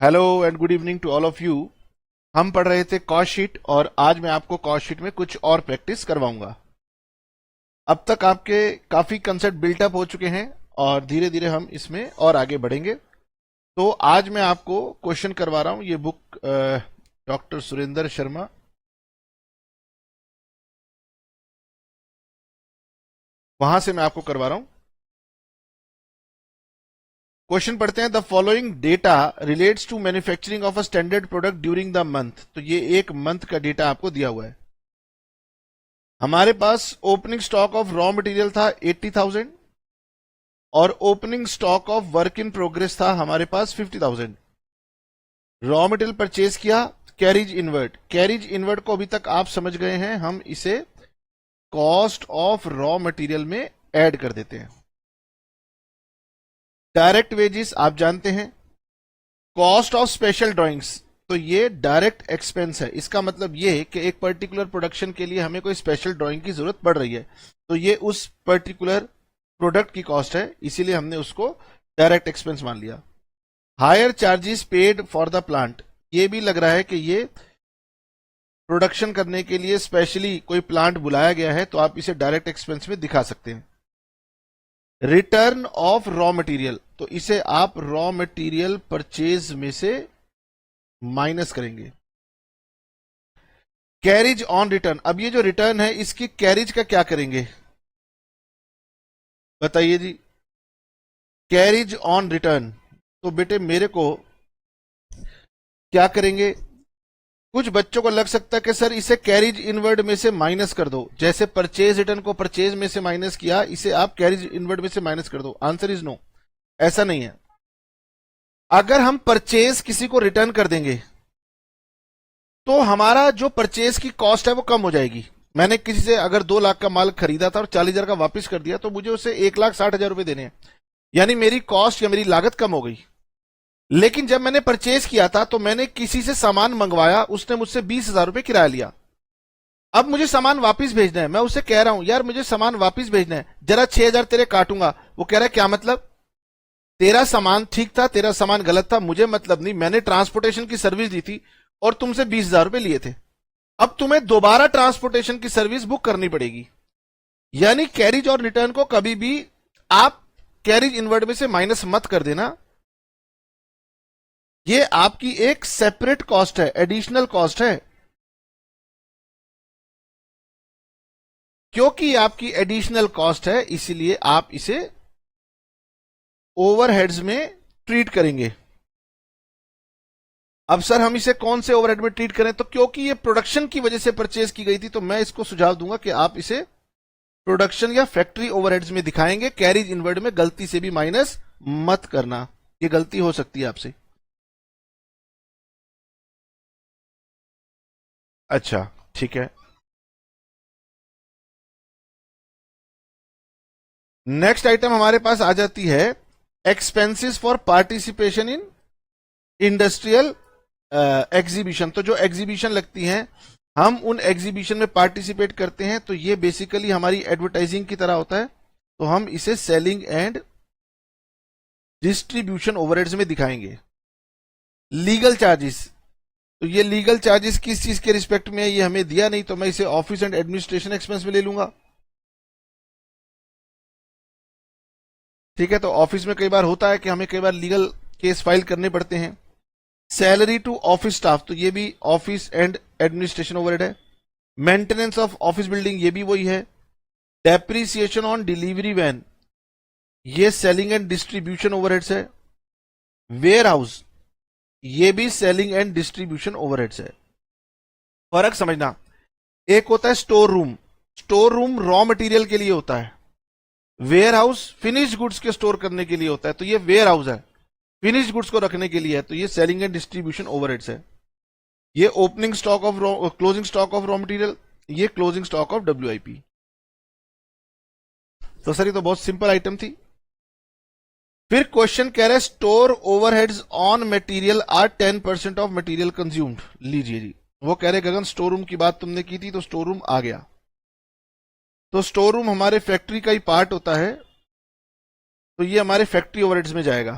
Hello and good evening to all of you. हम पढ़ रहे थे कॉस्ट शीट और आज मैं आपको कॉस्ट शीट में कुछ और प्रैक्टिस करवाऊंगा। अब तक आपके काफी कंसेप्ट बिल्टअप हो चुके हैं और धीरे धीरे हम इसमें और आगे बढ़ेंगे। तो आज मैं आपको क्वेश्चन करवा रहा हूं, ये बुक डॉक्टर सुरेंद्र शर्मा, वहां से मैं आपको करवा रहा हूं। क्वेश्चन पढ़ते हैं। The following data relates to manufacturing of a standard product during the month. तो ये एक मंथ का डेटा आपको दिया हुआ है। हमारे पास opening stock of raw material था 80,000 और opening stock of work in progress था हमारे पास 50,000। रॉ मटेरियल परचेज किया, कैरिज इनवर्ड। कैरिज इनवर्ड को अभी तक आप समझ गए हैं, हम इसे कॉस्ट ऑफ रॉ मटेरियल में ऐड कर देते हैं। डायरेक्ट वेजेस आप जानते हैं। कॉस्ट ऑफ स्पेशल ड्राइंग्स, तो ये डायरेक्ट एक्सपेंस है। इसका मतलब ये है कि एक पर्टिकुलर प्रोडक्शन के लिए हमें कोई स्पेशल ड्राइंग की जरूरत पड़ रही है, तो ये उस पर्टिकुलर प्रोडक्ट की कॉस्ट है, इसीलिए हमने उसको डायरेक्ट एक्सपेंस मान लिया। Higher charges paid for the plant, ये भी लग रहा है कि ये प्रोडक्शन करने के लिए स्पेशली कोई प्लांट बुलाया गया है, तो आप इसे डायरेक्ट एक्सपेंस में दिखा सकते हैं। रिटर्न ऑफ रॉ मटेरियल, तो इसे आप रॉ मटेरियल परचेज में से माइनस करेंगे। कैरिज ऑन रिटर्न, अब ये जो रिटर्न है इसकी कैरिज का क्या करेंगे बताइए जी। कैरिज ऑन रिटर्न, तो बेटे मेरे को क्या करेंगे। कुछ बच्चों को लग सकता है कि सर इसे कैरिज इनवर्ड में से माइनस कर दो, जैसे परचेज रिटर्न को परचेज में से माइनस किया, इसे आप कैरिज इनवर्ड में से माइनस कर दो। आंसर इज नो, ऐसा नहीं है। अगर हम परचेज किसी को रिटर्न कर देंगे तो हमारा जो परचेज की कॉस्ट है वो कम हो जाएगी। मैंने किसी से अगर 2 लाख का माल खरीदा था और 40,000 का वापस कर दिया, तो मुझे उसे 1,60,000 रुपए देने हैं, यानी मेरी कॉस्ट या मेरी लागत कम हो गई। लेकिन जब मैंने परचेज किया था तो मैंने किसी से सामान मंगवाया, उसने मुझसे 20,000 रुपए किराया लिया। अब मुझे सामान वापस भेजना है, मैं उसे कह रहा हूं यार मुझे सामान वापस भेजना है, जरा 6,000 तेरे काटूंगा। वो कह रहा है क्या मतलब, तेरा सामान ठीक था, तेरा सामान गलत था, मुझे मतलब नहीं, मैंने ट्रांसपोर्टेशन की सर्विस दी थी और तुमसे 20,000 रुपए लिए थे, अब तुम्हें दोबारा ट्रांसपोर्टेशन की सर्विस बुक करनी पड़ेगी। यानी कैरिज और रिटर्न को कभी भी आप कैरिज इनवर्ड में से माइनस मत कर देना। ये आपकी एक सेपरेट कॉस्ट है, एडिशनल कॉस्ट है। क्योंकि आपकी एडिशनल कॉस्ट है इसीलिए आप इसे ओवरहेड्स में ट्रीट करेंगे। अब सर हम इसे कौन से ओवरहेड में ट्रीट करें, तो क्योंकि ये प्रोडक्शन की वजह से परचेज की गई थी, तो मैं इसको सुझाव दूंगा कि आप इसे प्रोडक्शन या फैक्ट्री ओवरहेड्स में दिखाएंगे। कैरिज इनवर्ड में गलती से भी माइनस मत करना, ये गलती हो सकती है आपसे। अच्छा ठीक है। नेक्स्ट आइटम हमारे पास आ जाती है expenses for participation in industrial exhibition. तो जो एग्जीबिशन लगती हैं, हम उन एग्जीबिशन में पार्टिसिपेट करते हैं, तो ये बेसिकली हमारी एडवर्टाइजिंग की तरह होता है, तो हम इसे सेलिंग एंड डिस्ट्रीब्यूशन ओवरहेड्स में दिखाएंगे। लीगल चार्जेस, तो ये लीगल चार्जेस किस चीज के रिस्पेक्ट में है ये हमें दिया नहीं, तो मैं इसे ऑफिस एंड एडमिनिस्ट्रेशन एक्सपेंस में ले लूंगा। ठीक है, तो ऑफिस में कई बार होता है कि हमें कई बार लीगल केस फाइल करने पड़ते हैं। सैलरी टू ऑफिस स्टाफ, तो ये भी ऑफिस एंड एडमिनिस्ट्रेशन ओवरहेड है। मेंटेनेंस ऑफ ऑफिस बिल्डिंग, ये भी वही है। डेप्रीसिएशन ऑन डिलीवरी वैन, ये सेलिंग एंड डिस्ट्रीब्यूशन ओवरहेड्स है। वेयर हाउस, ये भी सेलिंग एंड डिस्ट्रीब्यूशन ओवरहेड्स है। फर्क समझना, एक होता है store room, store room raw material के लिए होता है, वेयर हाउस फिनिश्ड गुड्स के स्टोर करने के लिए होता है, तो ये वेयर हाउस है, फिनिश्ड गुड्स को रखने के लिए है, तो ये सेलिंग एंड डिस्ट्रीब्यूशन ओवरहेड्स है। ये opening stock of closing stock of raw material, ये क्लोजिंग स्टॉक ऑफ डब्ल्यूआईपी। तो सर ये तो बहुत सिंपल आइटम थी। फिर क्वेश्चन कह रहा है store overheads on material are 10% of material consumed. लीजिए जी, वो कह रहे गगन स्टोर रूम की बात तुमने की थी, तो स्टोर रूम आ गया। तो स्टोर रूम हमारे फैक्ट्री का ही पार्ट होता है, तो ये हमारे फैक्ट्री ओवरहेड्स में जाएगा।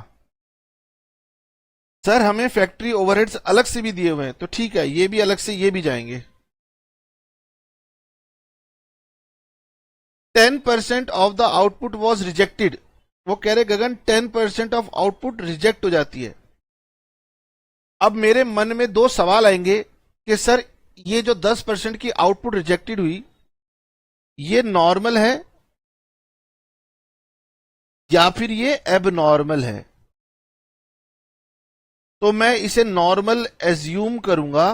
सर हमें फैक्ट्री ओवरहेड्स अलग से भी दिए हुए हैं, तो ठीक है, ये भी अलग से ये भी जाएंगे। 10% of the output was rejected. वो कह रहे गगन 10% ऑफ आउटपुट रिजेक्ट हो जाती है। अब मेरे मन में दो सवाल आएंगे कि सर ये जो 10% की आउटपुट रिजेक्टेड हुई, ये नॉर्मल है या फिर ये एबनॉर्मल है। तो मैं इसे नॉर्मल एज्यूम करूंगा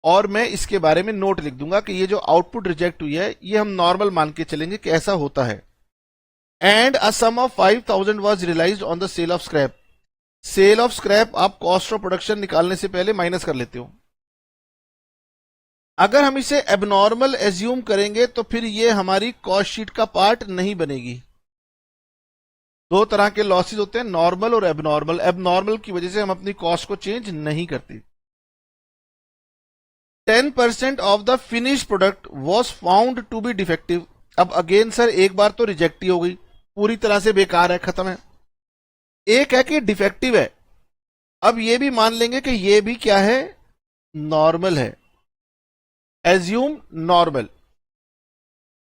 और मैं इसके बारे में नोट लिख दूंगा कि ये जो आउटपुट रिजेक्ट हुई है ये हम नॉर्मल मान के चलेंगे कि ऐसा होता है। And a sum of 5000 was realised on the sale of scrap. Sale of scrap आप कॉस्ट ऑफ प्रोडक्शन निकालने से पहले माइनस कर लेते हो। अगर हम इसे एबनॉर्मल एज्यूम करेंगे तो फिर ये हमारी कॉस्ट शीट का पार्ट नहीं बनेगी। दो तरह के लॉसेस होते हैं, नॉर्मल और एबनॉर्मल। एबनॉर्मल की वजह से हम अपनी कॉस्ट को चेंज नहीं करते। 10% of the finish product was found to be defective. अब अगेन सर एक बार तो रिजेक्ट ही हो गई, पूरी तरह से बेकार है, खत्म है। एक है कि डिफेक्टिव है। अब ये भी मान लेंगे कि ये भी क्या है, नॉर्मल है। Assume normal.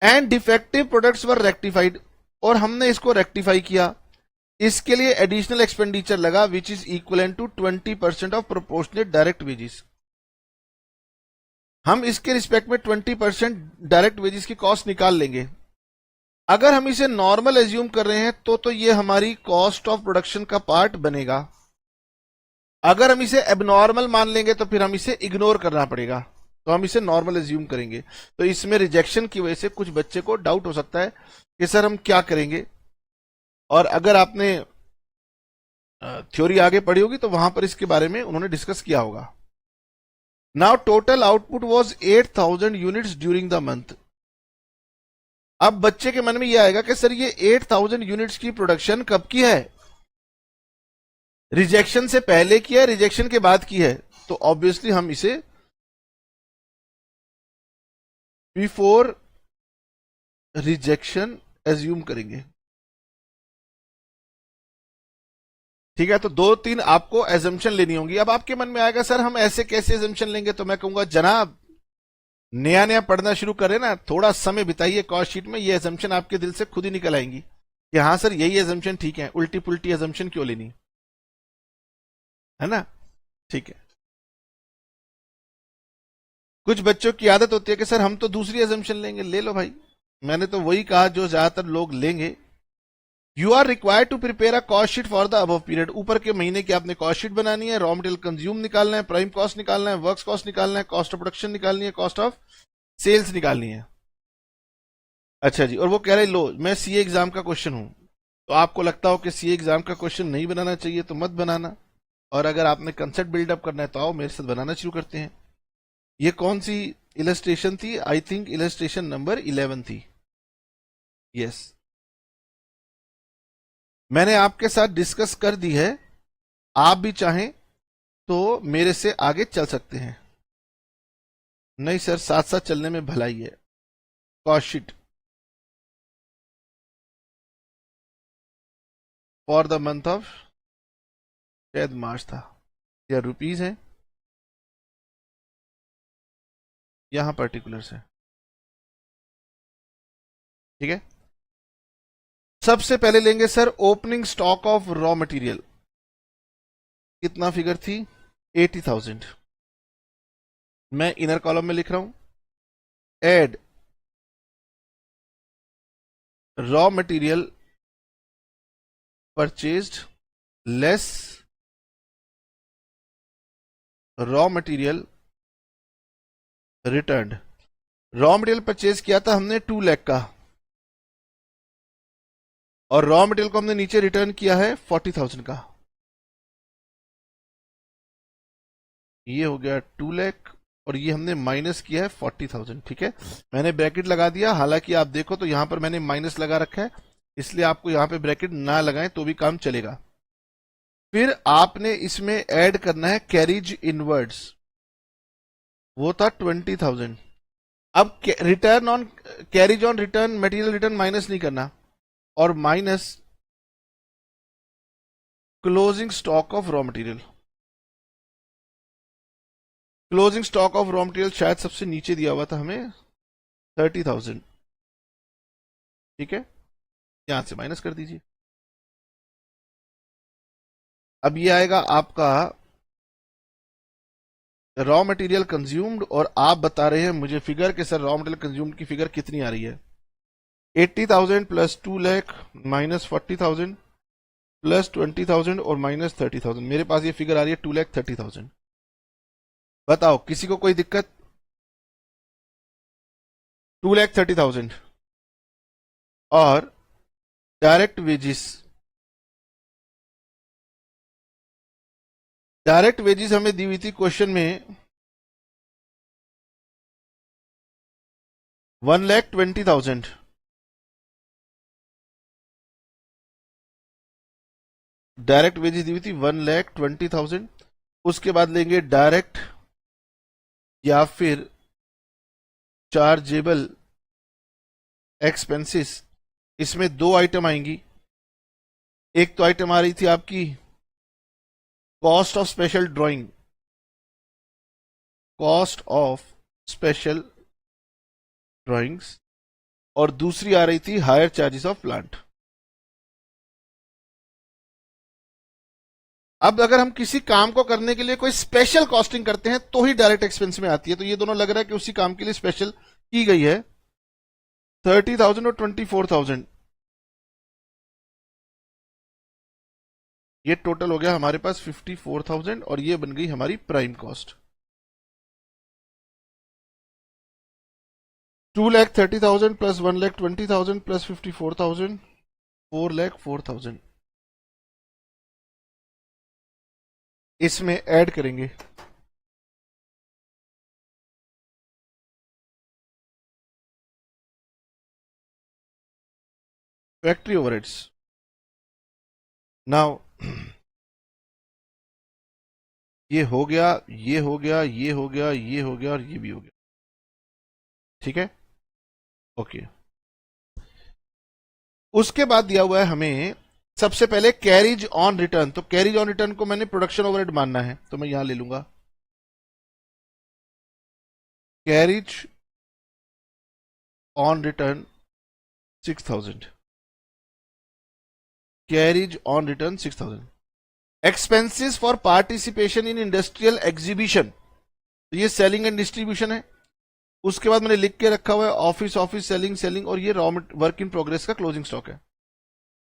And defective products were rectified, और हमने इसको रेक्टिफाई किया। इसके लिए एडिशनल एक्सपेंडिचर लगा which is equal to 20% of proportionate direct wages. हम इसके रिस्पेक्ट में 20% डायरेक्ट वेजेस की कॉस्ट निकाल लेंगे। अगर हम इसे नॉर्मल एज्यूम कर रहे हैं तो ये हमारी कॉस्ट ऑफ प्रोडक्शन का पार्ट बनेगा। अगर हम इसे एबनॉर्मल मान लेंगे तो फिर हम इसे इग्नोर करना पड़ेगा, तो हम इसे नॉर्मल एज्यूम करेंगे। तो इसमें रिजेक्शन की वजह से कुछ बच्चे को डाउट हो सकता है कि सर हम क्या करेंगे। और अगर आपने थ्योरी आगे पढ़ी होगी तो वहां पर इसके बारे में उन्होंने डिस्कस किया होगा। Now total output was 8000 units during the month. अब बच्चे के मन में यह आएगा कि सर ये 8000 यूनिट्स की प्रोडक्शन कब की है, रिजेक्शन से पहले की है, रिजेक्शन के बाद की है। तो ऑब्वियसली हम इसे बिफोर रिजेक्शन एज्यूम करेंगे। ठीक है, तो दो तीन आपको एजम्पशन लेनी होगी। अब आपके मन में आएगा सर हम ऐसे कैसे एजम्पशन लेंगे, तो मैं कहूंगा जनाब नया नया पढ़ना शुरू करें ना, थोड़ा समय बिताइए कॉस्ट शीट में, ये एजम्पशन आपके दिल से खुद ही निकल आएंगी कि हाँ सर यही एजम्पशन ठीक है, उल्टी पुल्टी एजम्पशन क्यों लेनी, है ना। ठीक है, कुछ बच्चों की आदत होती है कि सर हम तो दूसरी एजम्पशन लेंगे। ले लो भाई, मैंने तो वही कहा जो ज्यादातर लोग लेंगे। You are required to prepare a cost sheet for the above period. ऊपर के महीने की आपने कॉस्ट शीट बनानी है, रॉ मटेरियल कंज्यूम निकालना है, प्राइम कॉस्ट निकालना है, वर्क्स कॉस्ट निकालना है, कॉस्ट ऑफ प्रोडक्शन निकालनी है, कॉस्ट ऑफ सेल्स निकालनी है। अच्छा जी, और वो कह रहे लो मैं सीए एग्जाम का क्वेश्चन हूं, तो आपको लगता हो कि सीए एग्जाम का क्वेश्चन नहीं बनाना चाहिए तो मत बनाना, और अगर आपने कंसेप्ट बिल्डअप करना है तो आओ मेरे साथ बनाना शुरू करते हैं। ये कौन सी इलस्ट्रेशन थी, आई थिंक इलस्ट्रेशन नंबर 11 थी। यस, मैंने आपके साथ डिस्कस कर दी है, आप भी चाहें तो मेरे से आगे चल सकते हैं। नहीं सर, साथ साथ चलने में भलाई है। Cost sheet for the month of, शायद मार्च था, या रुपीज है, यहां पर्टिकुलर्स है। ठीक है, सबसे पहले लेंगे sir opening stock of raw material. कितना फिगर थी, 80,000। मैं इनर कॉलम में लिख रहा हूं, add raw material purchased less raw material returned. Raw material purchase किया था हमने 2 लाख का, और रॉ मटेरियल को हमने नीचे रिटर्न किया है 40,000 का। ये हो गया 2 लाख, और ये हमने माइनस किया है 40,000। ठीक है, मैंने ब्रैकेट लगा दिया, हालांकि आप देखो तो यहां पर मैंने माइनस लगा रखा है, इसलिए आपको यहां पे ब्रैकेट ना लगाएं तो भी काम चलेगा। फिर आपने इसमें ऐड करना है कैरिज इनवर्ड्स, वो था 20,000। अब return on, carriage on return, material return minus नहीं करना, और minus closing stock of raw material. Closing stock of raw material शायद सबसे नीचे दिया हुआ था हमें 30,000। ठीक है, यहां से माइनस कर दीजिए। अब ये आएगा आपका रॉ मटेरियल कंज्यूम्ड, और आप बता रहे हैं मुझे फिगर के सर रॉ मटेरियल कंज्यूम्ड की फिगर कितनी आ रही है। 80,000 प्लस 2 लाख माइनस 40,000 प्लस 20,000 और माइनस 30,000। मेरे पास ये फिगर आ रही है 2,30,000। बताओ किसी को कोई दिक्कत? 2,30,000 और डायरेक्ट वेजिस। डायरेक्ट वेजिस हमें दी हुई थी क्वेश्चन में 1,20,000। डायरेक्ट वेजिस दी हुई थी 1,20,000। उसके बाद लेंगे डायरेक्ट या फिर चार्जेबल एक्सपेंसेस। इसमें दो आइटम आएंगी। एक तो आइटम आ रही थी आपकी cost of special drawing, cost of special drawings, और दूसरी आ रही थी हायर चार्जेस ऑफ प्लांट। अब अगर हम किसी काम को करने के लिए कोई स्पेशल कॉस्टिंग करते हैं तो ही डायरेक्ट एक्सपेंस में आती है। तो ये दोनों लग रहा है कि उसी काम के लिए स्पेशल की गई है। 30,000 और 24,000, ये टोटल हो गया हमारे पास 54,000, और ये बन गई हमारी प्राइम कॉस्ट। 2,30,000 plus 1,20,000 plus 54,000, 4,04,000। इसमें ऐड करेंगे फैक्ट्री ओवरहेड्स। नाउ ये हो गया, ये हो गया, ये हो गया, ये हो गया और ये भी हो गया। ठीक है, ओके। उसके बाद दिया हुआ है हमें सबसे पहले कैरिज ऑन रिटर्न। तो कैरिज ऑन रिटर्न को मैंने प्रोडक्शन ओवरहेड मानना है, तो मैं यहां ले लूंगा carriage on return 6,000। Carriage on return 6,000। Expenses for participation in industrial exhibition, तो ये सेलिंग एंड डिस्ट्रीब्यूशन है। उसके बाद मैंने लिख के रखा हुआ है ऑफिस ऑफिस सेलिंग सेलिंग, और ये रॉ वर्क इन प्रोग्रेस का क्लोजिंग स्टॉक है।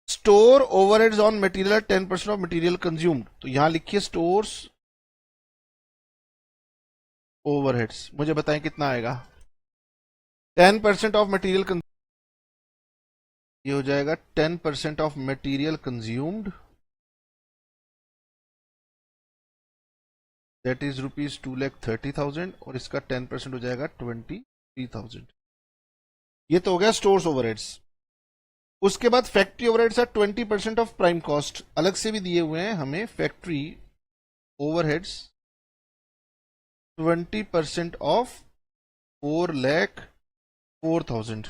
Store overheads on material 10% of material consumed, तो यहां लिखिए स्टोर्स ओवरहेड्स। मुझे बताएं कितना आएगा। 10% ऑफ मटेरियल, ये हो जाएगा 10% of material consumed, that is rupees 2,30,000, और इसका 10% हो जाएगा 23,000। ये तो हो गया स्टोर्स ओवरहेड्स। उसके बाद फैक्ट्री ओवरहेड्स है 20% ऑफ प्राइम कॉस्ट, अलग से भी दिए हुए हैं हमें फैक्ट्री ओवरहेड्स 20% ऑफ 4,04,000।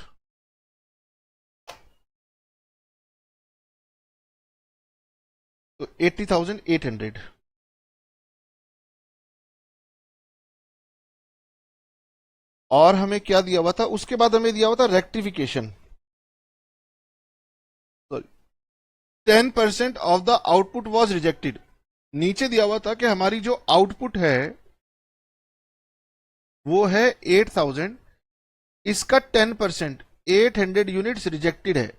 तो 80,800। और हमें क्या दिया हुआ था? उसके बाद हमें दिया हुआ था rectification. 10% of the output was rejected. नीचे दिया हुआ था कि हमारी जो आउटपुट है वो है 8,000, इसका 10% 800 यूनिट्स रिजेक्टेड है,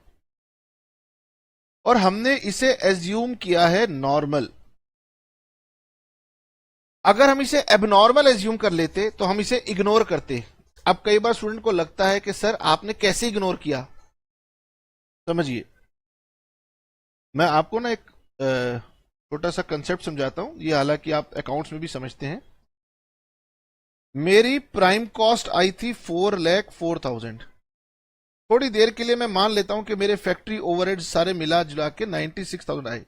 और हमने इसे एज्यूम किया है नॉर्मल। अगर हम इसे एबनॉर्मल एज्यूम कर लेते तो हम इसे इग्नोर करते। अब कई बार स्टूडेंट को लगता है कि सर आपने कैसे इग्नोर किया। समझिए, मैं आपको ना एक छोटा सा कंसेप्ट समझाता हूं, ये हालांकि आप अकाउंट्स में भी समझते हैं। मेरी प्राइम कॉस्ट आई थी 4,04,000। थोड़ी देर के लिए मैं मान लेता हूं कि मेरे फैक्ट्री ओवरहेड सारे मिला जुला के 96,000 आए।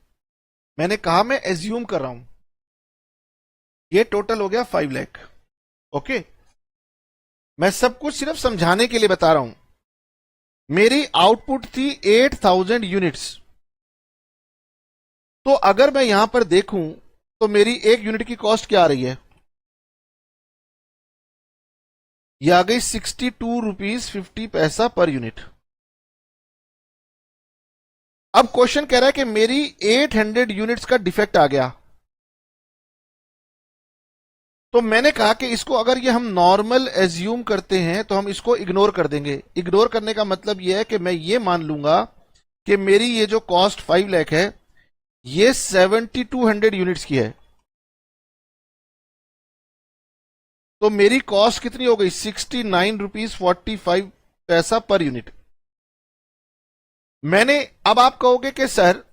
मैंने कहा मैं एज्यूम कर रहा हूं, ये टोटल हो गया 5 लाख। ओके, मैं सब कुछ सिर्फ समझाने के लिए बता रहा हूं। मेरी आउटपुट थी 8,000 यूनिट्स, तो अगर मैं यहां पर देखूं तो मेरी एक यूनिट की कॉस्ट क्या आ रही है, यह आ गई 62 रुपीज 50 पैसा पर यूनिट। अब क्वेश्चन कह रहा है कि मेरी 800 यूनिट्स का डिफेक्ट आ गया। तो मैंने कहा कि इसको अगर ये हम नॉर्मल एज्यूम करते हैं तो हम इसको इग्नोर कर देंगे। इग्नोर करने का मतलब ये है कि मैं ये मान लूंगा कि मेरी ये जो कॉस्ट 5 लाख है ये 7200 यूनिट्स की है। तो मेरी कॉस्ट कितनी हो गई, 69 रुपीज 45 पैसा पर यूनिट। मैंने, अब आप कहोगे कि सर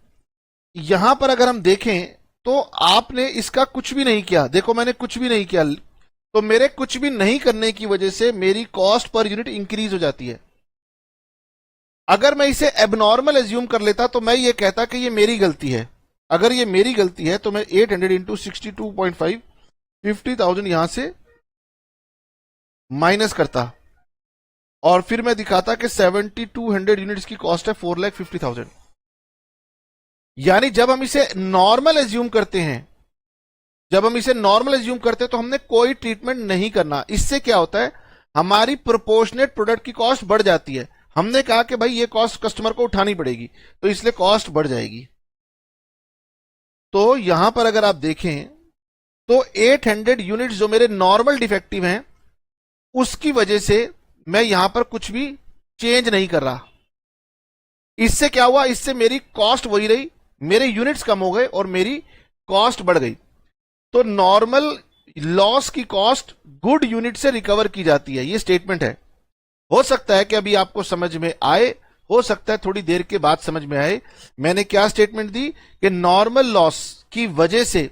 यहां पर अगर हम देखें तो आपने इसका कुछ भी नहीं किया। देखो मैंने कुछ भी नहीं किया, तो मेरे कुछ भी नहीं करने की वजह से मेरी कॉस्ट पर यूनिट इंक्रीज हो जाती है। अगर मैं इसे एबनॉर्मल एज्यूम कर लेता तो मैं ये कहता कि ये मेरी गलती है। अगर ये मेरी गलती है तो मैं 800 इंटू 62.5 50,000 यहां से माइनस करता और फिर मैं दिखाता कि 7200 यूनिट्स की कॉस्ट है 4,50,000। यानी जब हम इसे नॉर्मल एज्यूम करते हैं, जब हम इसे नॉर्मल एज्यूम करते हैं तो हमने कोई ट्रीटमेंट नहीं करना। इससे क्या होता है, हमारी प्रोपोर्शनेट प्रोडक्ट की कॉस्ट बढ़ जाती है। हमने कहा कि भाई ये कॉस्ट कस्टमर को उठानी पड़ेगी तो इसलिए कॉस्ट बढ़ जाएगी। तो यहां पर अगर आप देखें तो 800 यूनिट्स जो मेरे नॉर्मल डिफेक्टिव हैं उसकी वजह से मैं यहां पर कुछ भी चेंज नहीं कर रहा। इससे क्या हुआ, इससे मेरी कॉस्ट वही रही, मेरे यूनिट्स कम हो गए और मेरी कॉस्ट बढ़ गई। तो नॉर्मल लॉस की कॉस्ट गुड यूनिट से रिकवर की जाती है, ये स्टेटमेंट है। हो सकता है कि अभी आपको समझ में आए, हो सकता है थोड़ी देर के बाद समझ में आए। मैंने क्या स्टेटमेंट दी कि नॉर्मल लॉस की वजह से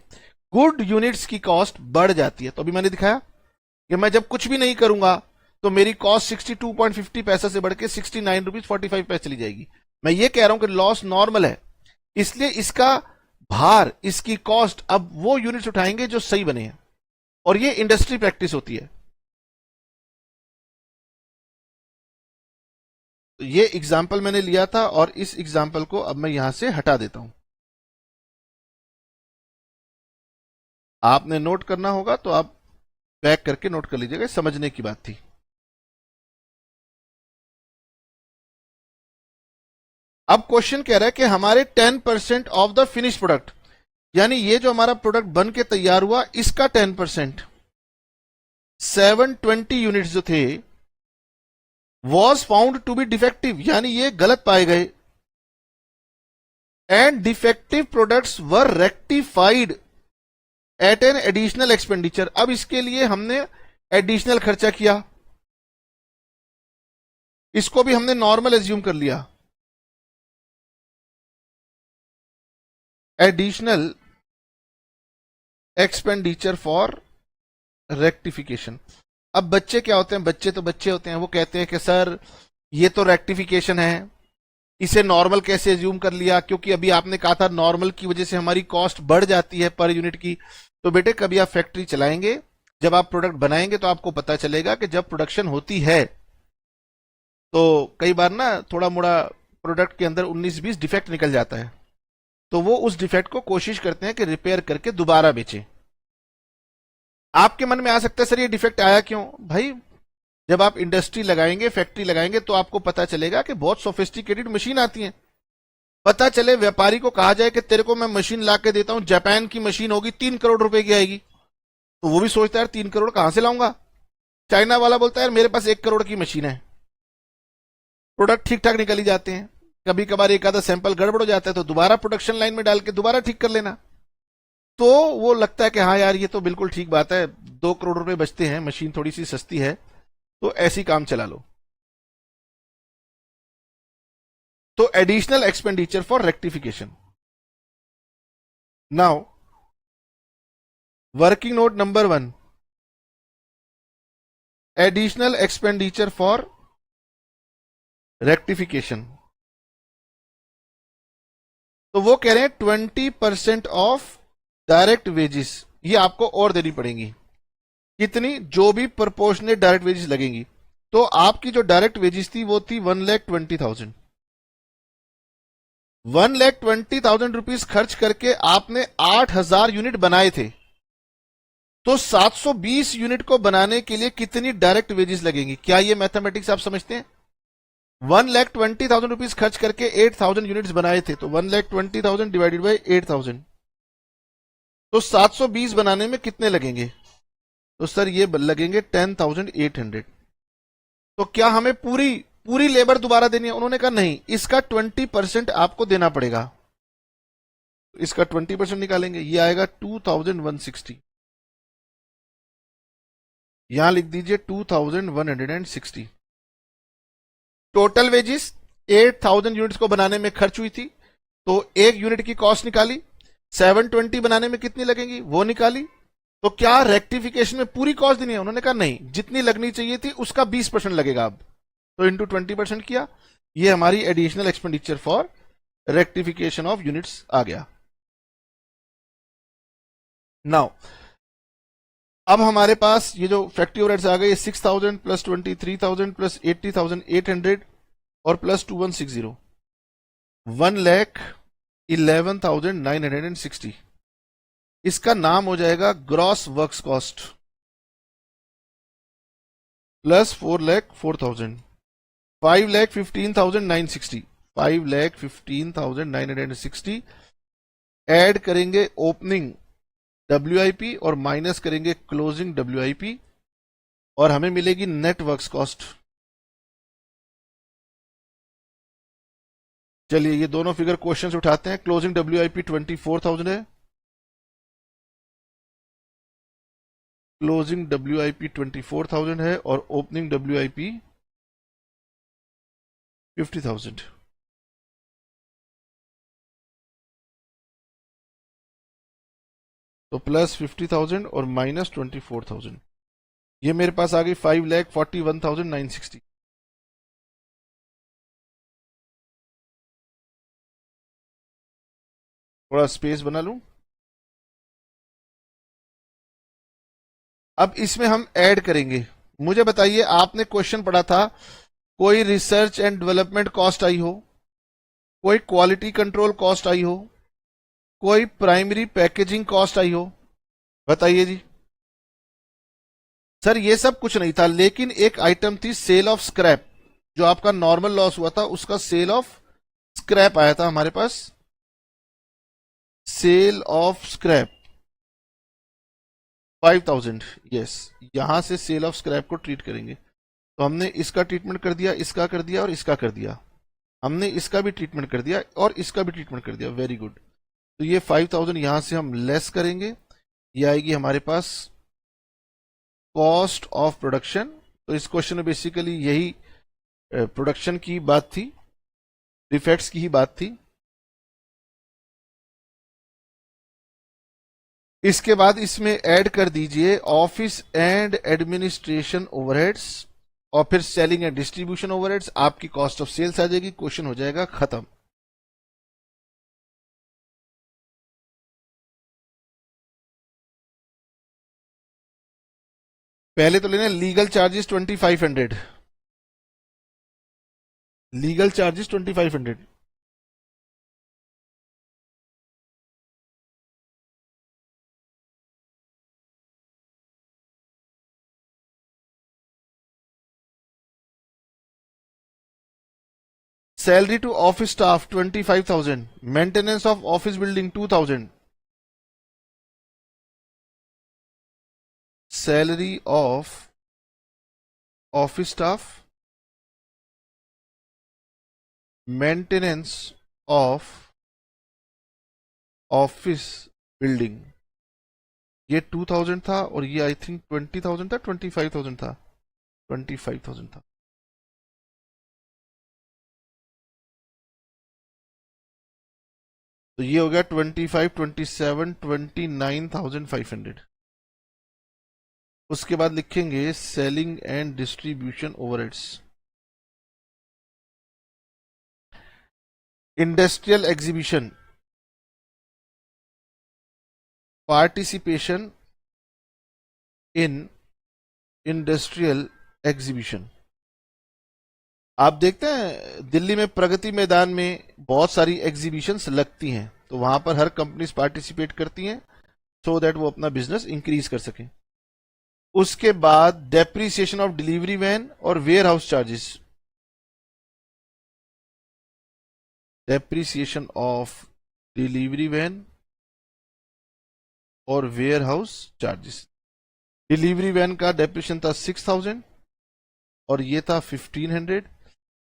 गुड यूनिट्स की कॉस्ट बढ़ जाती है। तो अभी मैंने दिखाया कि मैं जब कुछ भी नहीं करूंगा तो मेरी कॉस्ट 62.50 पैसा से बढ़ के 69 रुपीज 45 पैसे चली जाएगी। मैं ये कह रहा हूं कि लॉस नॉर्मल है, इसलिए इसका भार, इसकी कॉस्ट अब वो यूनिट्स उठाएंगे जो सही बने हैं, और ये इंडस्ट्री प्रैक्टिस होती है। तो ये एग्जाम्पल मैंने लिया था और इस एग्जाम्पल को अब मैं यहां से हटा देता हूं। आपने नोट करना होगा तो आप बैक करके नोट कर लीजिएगा, समझने की बात थी। अब क्वेश्चन कह रहा है कि हमारे 10% ऑफ द फिनिश प्रोडक्ट, यानी ये जो हमारा प्रोडक्ट बन के तैयार हुआ इसका 10%, 720 यूनिट्स जो थे was found to be defective, यानी ये गलत पाए गए। And defective products were rectified at an additional expenditure. अब इसके लिए हमने एडिशनल खर्चा किया, इसको भी हमने नॉर्मल एज्यूम कर लिया। Additional expenditure for rectification. अब बच्चे क्या होते हैं, बच्चे तो बच्चे होते हैं, वो कहते हैं कि सर ये तो रेक्टिफिकेशन है, इसे नॉर्मल कैसे एज्यूम कर लिया, क्योंकि अभी आपने कहा था नॉर्मल की वजह से हमारी कॉस्ट बढ़ जाती है पर यूनिट की। तो बेटे कभी आप फैक्ट्री चलाएंगे, जब आप प्रोडक्ट बनाएंगे तो आपको पता चलेगा कि जब प्रोडक्शन होती है तो कई बार ना थोड़ा मोड़ा प्रोडक्ट के अंदर 19-20 डिफेक्ट निकल जाता है, तो वो उस डिफेक्ट को कोशिश करते हैं कि रिपेयर करके दोबारा बेचें। आपके मन में आ सकता है सर ये डिफेक्ट आया क्यों? भाई जब आप इंडस्ट्री लगाएंगे, फैक्ट्री लगाएंगे तो आपको पता चलेगा कि बहुत सोफिस्टिकेटेड मशीन आती है। पता चले व्यापारी को कहा जाए कि तेरे को मैं मशीन ला के देता हूं, जापान की मशीन होगी, 3 करोड़ रुपए की आएगी, तो वो भी सोचता है 3 करोड़ कहां से लाऊंगा। चाइना वाला बोलता है मेरे पास 1 करोड़ की मशीन है। प्रोडक्ट ठीक ठाक निकल ही जाते हैं, कभी कभार एक आधा सैंपल गड़बड़ हो जाता है तो दोबारा प्रोडक्शन लाइन में डाल के दोबारा ठीक कर लेना। तो वो लगता है कि हाँ यार ये तो बिल्कुल ठीक बात है, 2 करोड़ रुपए बचते हैं, मशीन थोड़ी सी सस्ती है, तो ऐसी काम चला लो। तो additional expenditure for rectification. Now working note number 1, additional expenditure for rectification. तो वो कह रहे हैं 20% ऑफ डायरेक्ट वेजेस, ये आपको और देनी पड़ेंगी। कितनी? जो भी प्रोपोर्शनेट डायरेक्ट वेजेस लगेंगी। तो आपकी जो डायरेक्ट वेजेस थी वो थी 1,20,000। 1,20,000 रुपीज खर्च करके आपने 8,000 यूनिट बनाए थे, तो 720 यूनिट को बनाने के लिए कितनी डायरेक्ट वेजेस लगेंगी? क्या ये मैथमेटिक्स आप समझते हैं? 1,20,000 रुपीज खर्च करके 8,000 यूनिट्स बनाए थे, तो 1,20,000 डिवाइडेड बाई 8,000, तो 720 बनाने में कितने लगेंगे? तो सर ये लगेंगे 10,800। तो क्या हमें पूरी पूरी लेबर दोबारा देनी है? उन्होंने कहा नहीं, इसका 20% आपको देना पड़ेगा। इसका 20% निकालेंगे, ये आएगा 2,160। यहां लिख दीजिए 2,160। टोटल वेजिस 8,000 यूनिट्स को बनाने में खर्च हुई थी, तो एक यूनिट की कॉस्ट निकाली। 720 बनाने में कितनी लगेंगी वो निकाली। तो क्या रेक्टिफिकेशन में पूरी कॉस्ट देनी है? उन्होंने कहा नहीं, जितनी लगनी चाहिए थी उसका 20% लगेगा अब, तो इंटू 20% किया। ये हमारी additional expenditure for rectification of units आ गया। नाउ अब हमारे पास ये जो फैक्ट्री ओवरहेड्स आ गए, 6,000 प्लस 23,000 प्लस 80,800 और प्लस 2,160, 1,11,960। इसका नाम हो जाएगा gross works cost plus 4,04,000, 5,15,960, 5,15,960 add करेंगे ओपनिंग WIP और माइनस करेंगे क्लोजिंग WIP, और हमें मिलेगी नेट वर्क्स कॉस्ट। चलिए ये दोनों फिगर क्वेश्चन से उठाते हैं। क्लोजिंग WIP 24,000 है, क्लोजिंग WIP 24,000 है, और ओपनिंग WIP 50,000। तो प्लस 50,000 और माइनस 24,000, ये मेरे पास आ गई 5,41,960। थोड़ा स्पेस बना लूं। अब इसमें हम ऐड करेंगे। मुझे बताइए, आपने क्वेश्चन पढ़ा था, कोई रिसर्च एंड डेवलपमेंट कॉस्ट आई हो, कोई क्वालिटी कंट्रोल कॉस्ट आई हो, कोई प्राइमरी पैकेजिंग कॉस्ट आई हो? बताइए जी। सर ये सब कुछ नहीं था, लेकिन एक आइटम थी सेल ऑफ स्क्रैप, जो आपका नॉर्मल लॉस हुआ था उसका सेल ऑफ स्क्रैप आया था हमारे पास। सेल ऑफ स्क्रैप 5,000, यस, यहां से सेल ऑफ स्क्रैप को ट्रीट करेंगे। तो हमने इसका ट्रीटमेंट कर दिया, इसका कर दिया और इसका कर दिया। हमने इसका भी ट्रीटमेंट कर दिया और इसका भी ट्रीटमेंट कर दिया, वेरी गुड। तो ये 5,000 यहां से हम लेस करेंगे, ये आएगी हमारे पास कॉस्ट ऑफ प्रोडक्शन। तो इस क्वेश्चन में बेसिकली यही प्रोडक्शन की बात थी, डिफेक्ट्स की ही बात थी। इसके बाद इसमें ऐड कर दीजिए ऑफिस एंड एडमिनिस्ट्रेशन ओवरहेड्स और फिर सेलिंग एंड डिस्ट्रीब्यूशन ओवरहेड्स, आपकी कॉस्ट ऑफ सेल्स आ जाएगी, क्वेश्चन हो जाएगा खत्म। पहले तो लेना legal charges 2,500, legal charges 2,500। Salary to office staff 25,000, maintenance of office building 2,000, salary of office staff, maintenance of office building, ये 2,000 था, और ये आई थिंक 20,000 था, 25,000 था, 25,000 था। तो ये हो गया 25, 27, 29,500। उसके बाद लिखेंगे selling and distribution overheads, industrial exhibition, participation in industrial exhibition, आप देखते हैं दिल्ली में प्रगति मैदान में बहुत सारी एग्जीबिशंस लगती हैं, तो वहां पर हर कंपनीज पार्टिसिपेट करती हैं सो दैट वो अपना बिजनेस इंक्रीज कर सकें। उसके बाद डेप्रीसिएशन ऑफ डिलीवरी वैन और warehouse charges, depreciation of delivery van और warehouse charges. Delivery van का डेप्रीसिएशन था 6000 और ये था 1500,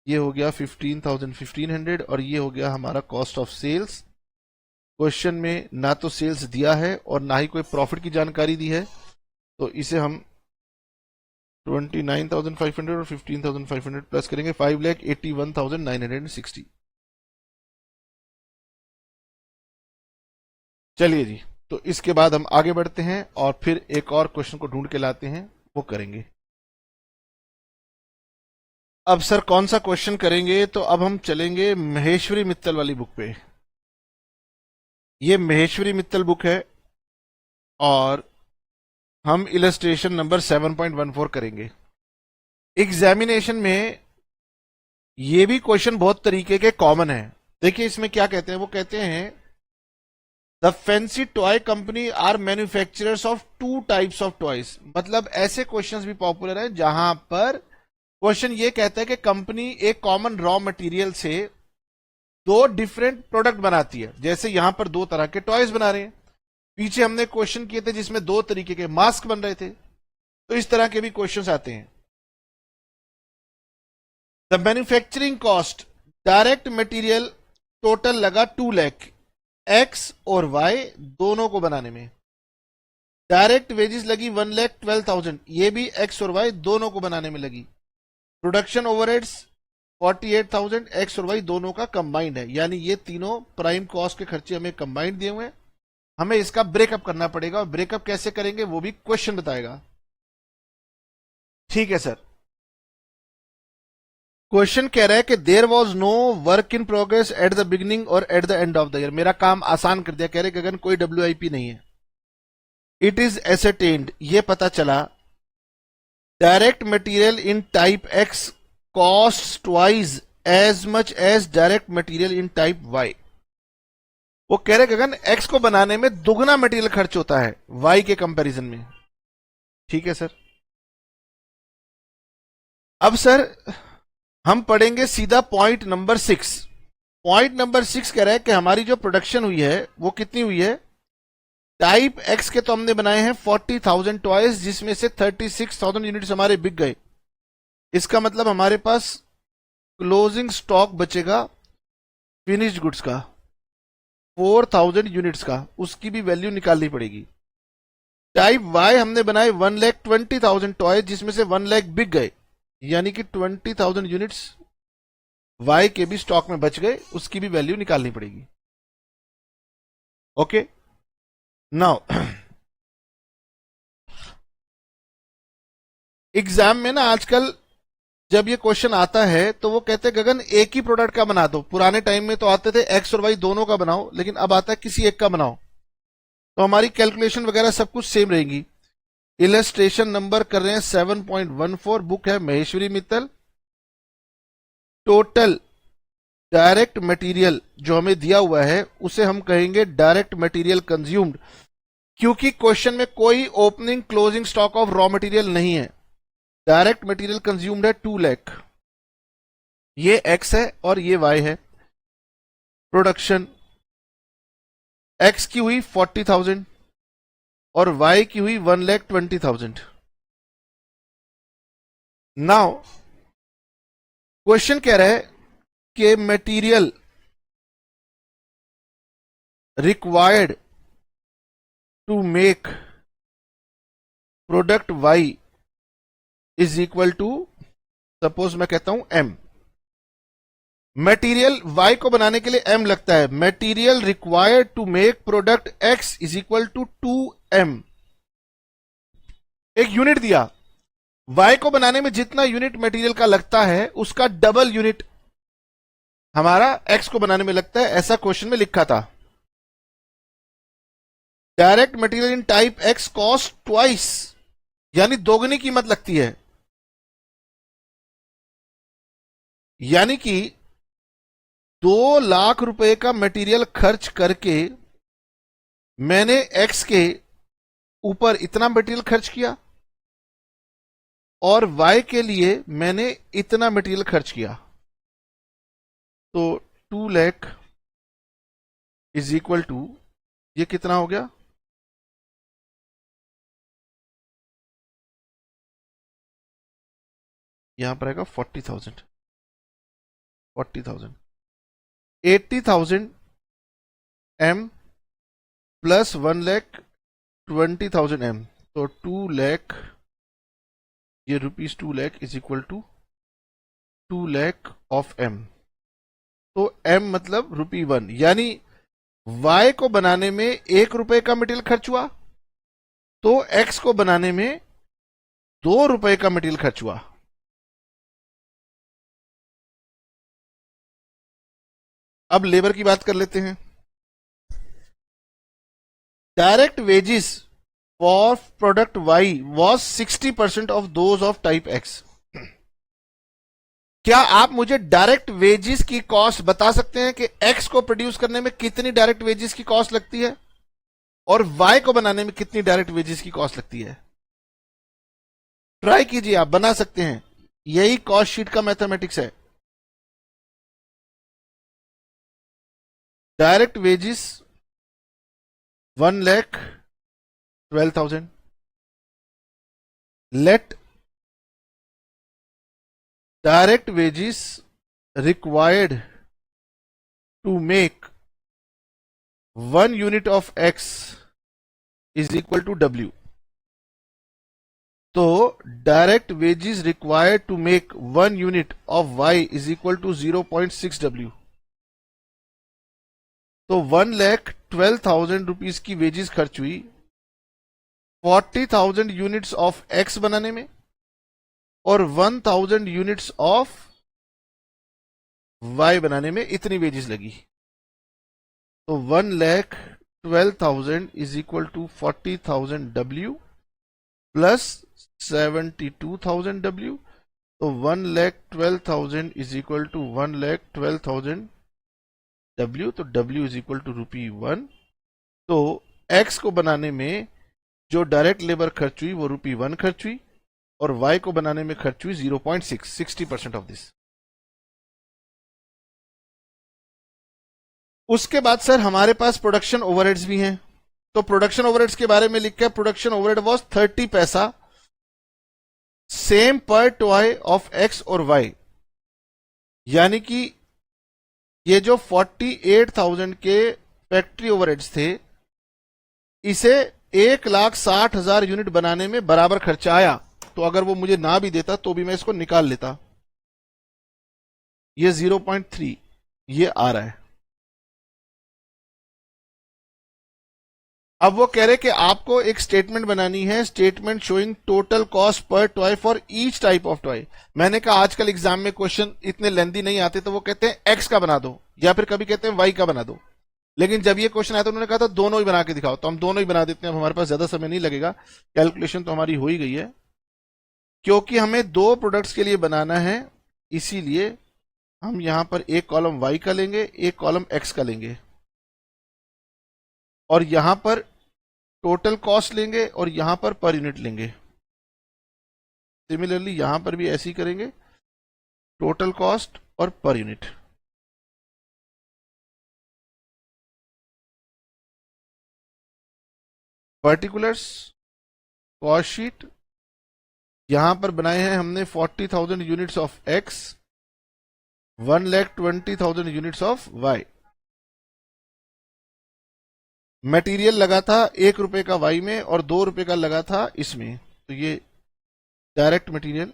ये हो गया 15,000 1500 और ये हो गया हमारा कॉस्ट ऑफ सेल्स। क्वेश्चन में ना तो सेल्स दिया है और ना ही कोई प्रॉफिट की जानकारी दी है, तो इसे हम 29,500 और 15,500 प्लस करेंगे 5,81,960। चलिए जी, तो इसके बाद हम आगे बढ़ते हैं और फिर एक और क्वेश्चन को ढूंढ के लाते हैं, वो करेंगे। अब सर कौन सा क्वेश्चन करेंगे, तो अब हम चलेंगे महेश्वरी मित्तल वाली बुक पे। ये महेश्वरी मित्तल बुक है और हम इलस्ट्रेशन नंबर 7.14 करेंगे। एग्जामिनेशन में ये भी क्वेश्चन बहुत तरीके के कॉमन है। देखिए इसमें क्या कहते हैं, वो कहते हैं the fancy toy company are manufacturers of two types of toys. मतलब ऐसे क्वेश्चंस भी पॉपुलर हैं जहां पर क्वेश्चन ये कहता है कि कंपनी एक कॉमन रॉ मटेरियल से दो डिफरेंट प्रोडक्ट बनाती है। जैसे यहां पर दो तरह के टॉयज बना रहे हैं, पीछे हमने क्वेश्चन किए थे जिसमें दो तरीके के मास्क बन रहे थे, तो इस तरह के भी क्वेश्चंस आते हैं। The manufacturing cost direct material total लगा 2 लाख, एक्स और वाई दोनों को बनाने में। डायरेक्ट वेजेस लगी 1,12,000, ये भी एक्स और वाई दोनों को बनाने में लगी। प्रोडक्शन ओवरहेड्स 48,000, एक्स और वाई दोनों का कंबाइंड है, यानी ये तीनों प्राइम कॉस्ट के खर्चे हमें कंबाइंड दिए हुए हैं। हमें इसका ब्रेकअप करना पड़ेगा और ब्रेकअप कैसे करेंगे वो भी क्वेश्चन बताएगा। ठीक है सर। क्वेश्चन कह रहा है कि there was no work in progress at the beginning और at the end of the year. मेरा काम आसान कर दिया, कह रहे कि अगर कोई WIP नहीं है। इट इज एसरटेन्ड, ये पता चला direct material in type x cost twice as much as direct material in type y. वो कह रहे कि अगर एक्स को बनाने में दुगना मटेरियल खर्च होता है वाई के कंपैरिजन में। ठीक है सर। अब सर हम पढ़ेंगे सीधा पॉइंट नंबर 6। पॉइंट नंबर 6 कह रहा है कि हमारी जो प्रोडक्शन हुई है वो कितनी हुई है। टाइप एक्स के तो हमने बनाए हैं 40,000 टॉयज, जिसमें से 36,000 यूनिट्स हमारे बिक गए। इसका मतलब हमारे पास क्लोजिंग स्टॉक बचेगा फिनिश्ड गुड्स का 4,000 यूनिट्स का, उसकी भी वैल्यू निकालनी पड़ेगी। टाइप वाई हमने बनाए 1,20,000 टॉयज, जिसमें से 1 लाख बिक गए, यानी कि 20,000 यूनिट्स वाई के भी स्टॉक में बच गए, उसकी भी वैल्यू निकालनी पड़ेगी। ओके नाउ एग्जाम में ना आजकल जब ये क्वेश्चन आता है तो वो कहते हैं गगन एक ही प्रोडक्ट का बना दो। पुराने टाइम में तो आते थे एक्स और वाई दोनों का बनाओ, लेकिन अब आता है किसी एक का बनाओ, तो हमारी कैलकुलेशन वगैरह सब कुछ सेम रहेगी। इलस्ट्रेशन नंबर कर रहे हैं 7.14, बुक है Maheshwari Mittal. Total direct material जो हमें दिया हुआ है उसे हम कहेंगे डायरेक्ट मटेरियल कंज्यूम्ड, क्योंकि क्वेश्चन में कोई opening closing stock of raw material नहीं है। डायरेक्ट मटेरियल कंज्यूम्ड है 2 लाख, ये एक्स है और ये वाई है। प्रोडक्शन एक्स की हुई 40,000 और वाई की हुई 1,20,000। नाउ क्वेश्चन कह रहा है कि material required to make product y is equal to, suppose मैं कहता हूं m। मटेरियल y को बनाने के लिए m लगता है। Material required to make product x is equal to 2m। एक यूनिट दिया, y को बनाने में जितना यूनिट मटेरियल का लगता है उसका डबल यूनिट हमारा x को बनाने में लगता है, ऐसा क्वेश्चन में लिखा था। Direct material in type x cost twice, यानी दोगुनी कीमत लगती है। यानी कि 2 लाख रुपए का मटेरियल खर्च करके मैंने एक्स के ऊपर इतना मटेरियल खर्च किया और वाई के लिए मैंने इतना मटेरियल खर्च किया। तो 2 लाख इज इक्वल टू, ये कितना हो गया, यहां पर आएगा 40,000, 40,000, 80,000 एम प्लस 1,20,000 एम, तो 2 लाख, ये rupees 2 lakh is equal to 2 lakh of m. तो एम मतलब ₹1, यानी वाई को बनाने में 1 रुपए का मटेरियल खर्च हुआ, तो एक्स को बनाने में 2 रुपए का मटेरियल खर्च हुआ। अब लेबर की बात कर लेते हैं। Direct wages for product why was 60% of those of type x. क्या आप मुझे डायरेक्ट वेजेस की कॉस्ट बता सकते हैं कि एक्स को प्रोड्यूस करने में कितनी डायरेक्ट वेजेस की कॉस्ट लगती है और वाई को बनाने में कितनी डायरेक्ट वेजेस की कॉस्ट लगती है? ट्राई कीजिए, आप बना सकते हैं, यही कॉस्ट शीट का मैथमेटिक्स है। Direct wages 1,12,000, let direct wages required to make 1 unit of X is equal to W. तो direct wages required to make 1 unit of Y is equal to 0.6 W. तो 1,12,000 रुपीज की wages खर्च हुई 40,000 units of X बनाने में और 1,000 units of Y बनाने में इतनी वेजेस लगी। तो 1,12,000 इज इक्वल टू 40,000 डब्ल्यू प्लस 72,000 डब्ल्यू। तो 1,12,000 इज इक्वल टू 1,12,000 डब्ल्यू, तो डब्ल्यू इज इक्वल टू ₹1। तो एक्स को बनाने में जो डायरेक्ट लेबर खर्च हुई वो ₹1 खर्च हुई और y को बनाने में खर्च हुई 0.6, 60% ऑफ दिस। उसके बाद सर हमारे पास प्रोडक्शन ओवरहेड्स भी हैं। तो प्रोडक्शन ओवरहेड्स के बारे में लिखा है, प्रोडक्शन ओवरहेड वाज 30 पैसा same per toy of x और वाई। यानी कि ये जो 48,000 के फैक्ट्री ओवरहेड्स थे, इसे 1,60,000 यूनिट बनाने में बराबर खर्चा आया। तो अगर वो मुझे ना भी देता तो भी मैं इसको निकाल लेता। ये 0.3 ये आ रहा है। अब वो कह रहे कि आपको एक स्टेटमेंट बनानी है, statement showing total cost per toy for each type of toy. मैंने कहा आजकल एग्जाम में क्वेश्चन इतने लेंदी नहीं आते, तो वो कहते हैं एक्स का बना दो या फिर कभी कहते हैं वाई का बना दो। लेकिन जब ये क्वेश्चन आया तो उन्होंने कहा था दोनों ही बना के दिखाओ, तो हम दोनों ही बना देते हैं। अब हमारे पास ज्यादा समय नहीं लगेगा, कैलकुलेशन तो हमारी हो ही गई है। क्योंकि हमें 2 प्रोडक्ट्स के लिए बनाना है, इसीलिए हम यहां पर एक कॉलम y का लेंगे, एक कॉलम x का लेंगे और यहां पर टोटल कॉस्ट लेंगे और यहां पर यूनिट लेंगे। सिमिलरली यहां पर भी ऐसे ही करेंगे, टोटल कॉस्ट और per unit. Particulars cost sheet यहां पर बनाए हैं हमने 40,000 units of x, 1,20,000 units of y। Material लगा था 1 रुपए का y में और 2 रुपए का लगा था इसमें, तो ये डायरेक्ट मटेरियल,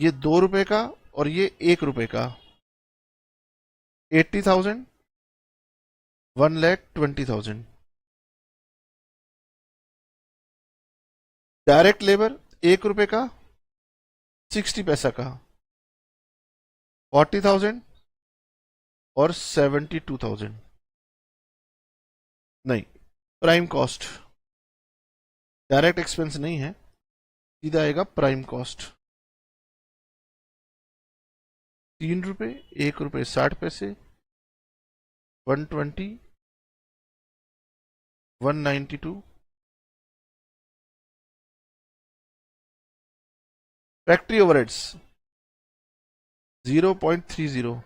ये 2 रुपए का और ये 1 रुपए का, 80,000, 1,20,000। डायरेक्ट लेबर 1 रुपए का 60 पैसा का, 40,000 और 72,000। नहीं, प्राइम कॉस्ट डायरेक्ट एक्सपेंस नहीं है, सीधा आएगा प्राइम कॉस्ट। 3 रुपए, 1 रुपए 60 पैसे, 120, 192, फैक्ट्री ओवरहेड्स 0.30,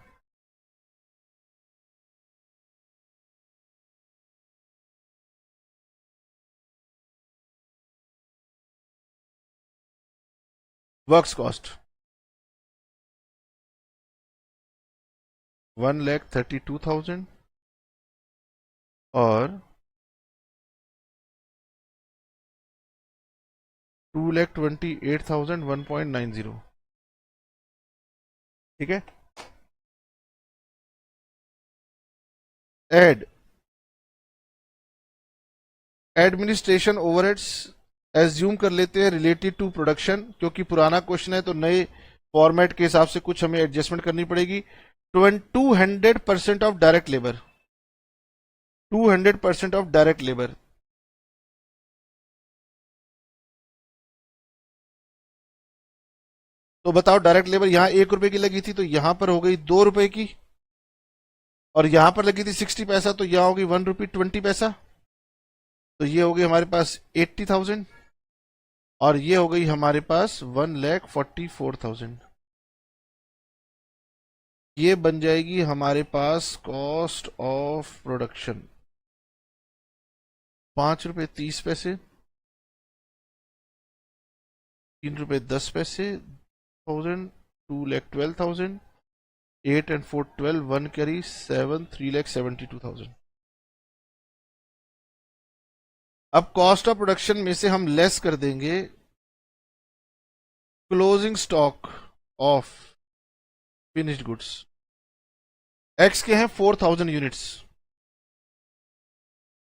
वर्क्स कॉस्ट 1,32,000 और 2,28,000 1.90। ठीक है। एड एडमिनिस्ट्रेशन ओवरहेड्स एज्यूम कर लेते हैं रिलेटेड टू प्रोडक्शन, क्योंकि पुराना क्वेश्चन है तो नए फॉर्मेट के हिसाब से कुछ हमें एडजस्टमेंट करनी पड़ेगी। 200% of direct labour, 200% of direct labour. तो बताओ डायरेक्ट लेबर यहां 1 रुपए की लगी थी तो यहां पर हो गई 2 रुपए की, और यहां पर लगी थी 60 पैसा तो यहां होगी 1 रुपी 20 पैसा। तो ये हो गई हमारे पास 80,000 और ये हो गई हमारे पास 1,44,000। ये बन जाएगी हमारे पास कॉस्ट ऑफ प्रोडक्शन 5 रुपए 30 पैसे, 3 रुपए 10 पैसे, 2,12,000, 8 and 4 12, 1 carry 7, 3,72,000। अब कॉस्ट ऑफ प्रोडक्शन में से हम लेस कर देंगे closing stock of finished goods. X के हैं 4,000 यूनिट्स,